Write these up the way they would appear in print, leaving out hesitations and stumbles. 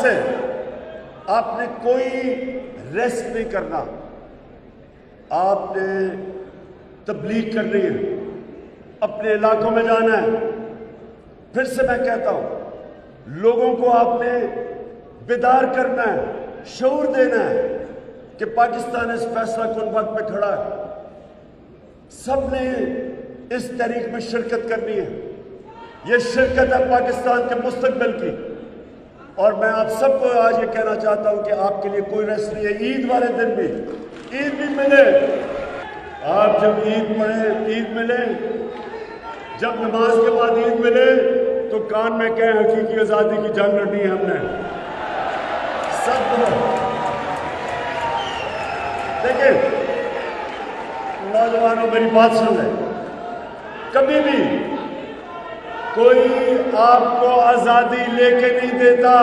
से आपने कोई रेस्ट नहीं करना, आपने तबलीग करनी है, अपने इलाकों में जाना है। फिर से मैं कहता हूं, लोगों को आपने बेदार करना है, शऊर देना है कि पाकिस्तान इस फैसला कुन वक्त पे खड़ा है। सब ने इस तहरीक में शिरकत करनी है। यह शिरकत है पाकिस्तान के मुस्तकबिल की। और मैं आप सबको आज ये कहना चाहता हूं कि आपके लिए कोई रेस्ट नहीं है। ईद वाले दिन भी ईद भी मिले, आप जब ईद पढ़े, ईद मिले, जब नमाज के बाद ईद मिले तो कान में कहें हकीकी आजादी की जंग लड़नी है हमने। सब देखिए नौजवानों, मेरी बात सुन लें, कभी भी कोई आपको आजादी लेके नहीं देता।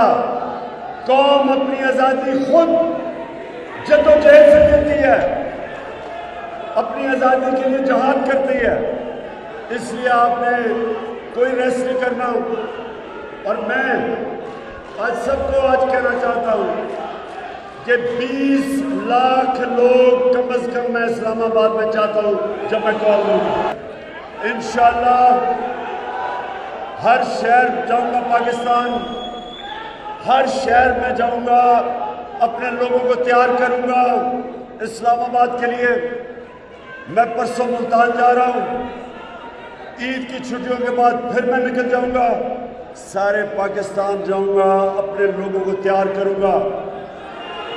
कौम अपनी आजादी खुद जद्दोजहद से देती है, अपनी आजादी के लिए जहाद करती है। इसलिए आपने कोई रेस्ट नहीं करना। और मैं आज सबको आज कहना चाहता हूं कि 20 लाख लोग कम से कम मैं इस्लामाबाद में चाहता हूं जब मैं कॉल दूंगा। इंशाअल्लाह हर शहर जाऊंगा, पाकिस्तान हर शहर में जाऊंगा, अपने लोगों को तैयार करूंगा इस्लामाबाद के लिए। मैं परसों मुल्तान जा रहा हूं, ईद की छुट्टियों के बाद फिर मैं निकल जाऊंगा, सारे पाकिस्तान जाऊंगा, अपने लोगों को तैयार करूंगा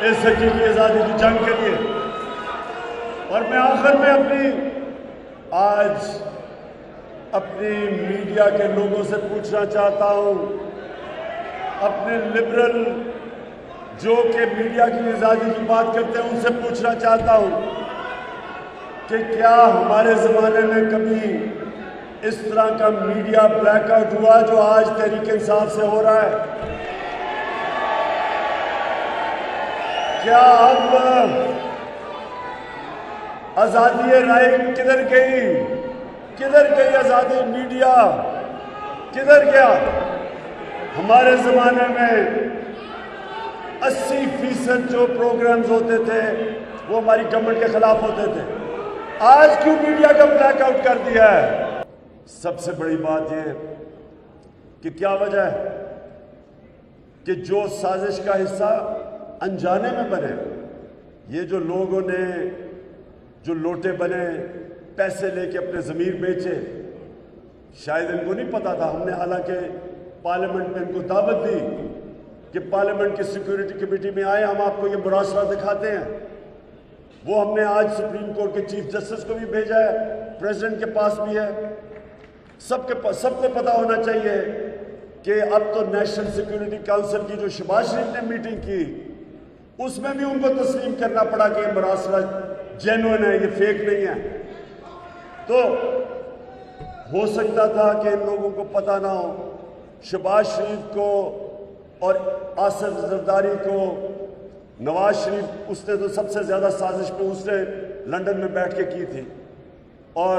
इस हकीकी आज़ादी की जंग के लिए। और मैं आखिर में अपनी मीडिया के लोगों से पूछना चाहता हूं, अपने लिबरल जो कि मीडिया की आज़ादी की बात करते हैं उनसे पूछना चाहता हूं कि क्या हमारे ज़माने में कभी इस तरह का मीडिया ब्लैकआउट हुआ जो आज तहरीक इंसाफ से हो रहा है? क्या अब आज़ादी राय किधर गई? किधर गई आज़ादी मीडिया? किधर गया? हमारे ज़माने में 80% जो प्रोग्राम्स होते थे वो हमारी गवर्नमेंट के खिलाफ होते थे। आज क्यों मीडिया का ब्लैकआउट कर दिया है? सबसे बड़ी बात यह कि क्या वजह है कि जो साजिश का हिस्सा अनजाने में बने, ये जो लोगों ने जो लोटे बने, पैसे लेके अपने ज़मीर बेचे, शायद इनको नहीं पता था। हमने हालांकि पार्लियामेंट में इनको दावत दी कि पार्लियामेंट की सिक्योरिटी कमेटी में आए, हम आपको ये मुरासला दिखाते हैं। वो हमने आज सुप्रीम कोर्ट के चीफ जस्टिस को भी भेजा है, प्रेसिडेंट के पास भी है। सबको पता होना चाहिए कि अब तो नेशनल सिक्योरिटी काउंसिल की जो शहबाज शरीफ ने मीटिंग की, उसमें भी उनको तस्लीम करना पड़ा कि ये मुरासला जेन्युइन है, ये फेक नहीं है। तो हो सकता था कि इन लोगों को पता ना हो। शहबाज शरीफ को और आसिफ जरदारी को, नवाज शरीफ, उसने तो सबसे ज़्यादा साजिश पे उसने लंदन में बैठ के की थी, और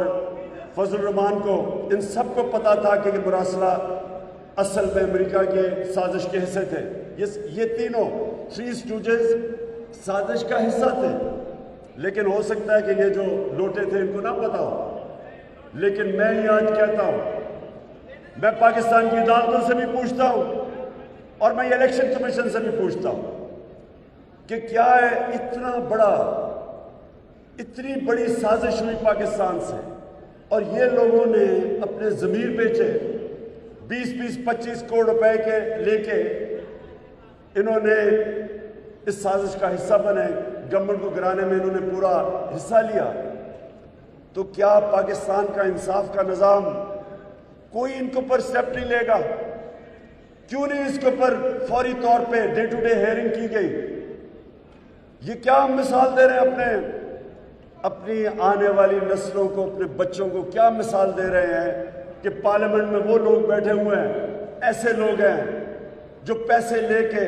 फजल रहमान को, इन सब को पता था कि ये मुरासला असल में अमेरिका के साजिश के हिस्से थे। ये तीनों थ्री स्टूजेस साजिश का हिस्सा थे। लेकिन हो सकता है कि ये जो लोटे थे इनको ना पता हो। लेकिन मैं ये आज कहता हूं, मैं पाकिस्तान की अदालतों से भी पूछता हूं और मैं इलेक्शन कमीशन से भी पूछता हूं कि क्या है इतनी बड़ी साजिश हुई पाकिस्तान से, और ये लोगों ने अपने ज़मीर बेचे, 20-25 करोड़ रुपए के लेके इन्होंने इस साजिश का हिस्सा बने, गवर्नमेंट को गिराने में इन्होंने पूरा हिस्सा लिया। तो क्या पाकिस्तान का इंसाफ का निज़ाम कोई इनके ऊपर स्टेप नहीं लेगा? क्यों नहीं इसके ऊपर फौरी तौर पे डे टू डे हेयरिंग की गई? ये क्या हम मिसाल दे रहे हैं अपनी आने वाली नस्लों को, अपने बच्चों को क्या मिसाल दे रहे हैं कि पार्लियामेंट में वो लोग बैठे हुए हैं, ऐसे लोग हैं जो पैसे लेके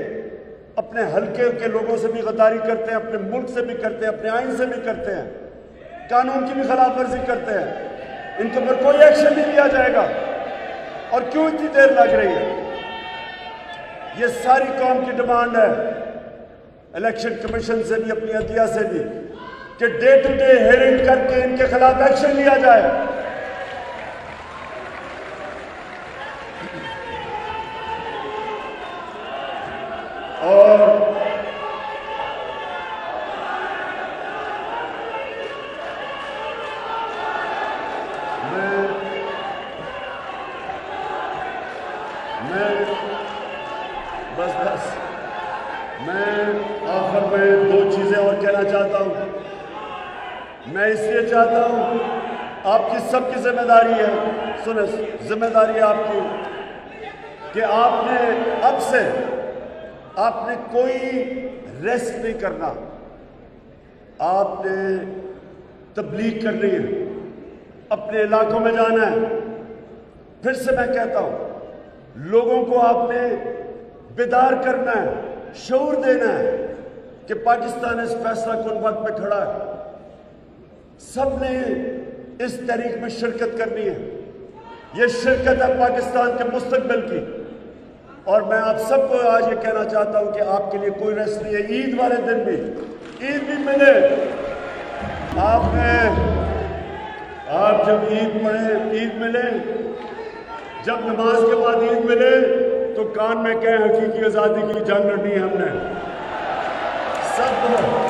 अपने हल्के के लोगों से भी गद्दारी करते हैं, अपने मुल्क से भी करते हैं, अपने आइन से भी करते हैं, कानून की भी खिलाफ वर्जी करते हैं। इनके ऊपर कोई एक्शन नहीं लिया जाएगा। और क्यों इतनी देर लग रही है? ये सारी कौम की डिमांड है, इलेक्शन कमीशन से भी, अपनी अदलिया से भी, कि डे टू डे हेयरिंग करके इनके खिलाफ एक्शन लिया जाए। और मैं आखिर में दो चीजें और कहना चाहता हूं। मैं इसलिए चाहता हूं, आपकी सबकी जिम्मेदारी है, सुने, जिम्मेदारी है आपकी कि आपने कोई रेस्ट नहीं करना, आपने तबलीग करनी है, अपने इलाकों में जाना है। फिर से मैं कहता हूं, लोगों को आपने बेदार करना है, शऊर देना है कि पाकिस्तान इस फैसला कुन वक्त पे खड़ा है। सब ने इस तहरीक में शिरकत करनी है। यह शिरकत है पाकिस्तान के मुस्तकबिल की। और मैं आप सबको आज ये कहना चाहता हूं कि आपके लिए कोई रेस्ट नहीं है। ईद वाले दिन भी, ईद भी मिले, आप जब ईद पढ़े, ईद मिले, जब नमाज के बाद ईद मिले तो कान में कहें हकीकी आज़ादी की जंग लड़नी है हमने सब।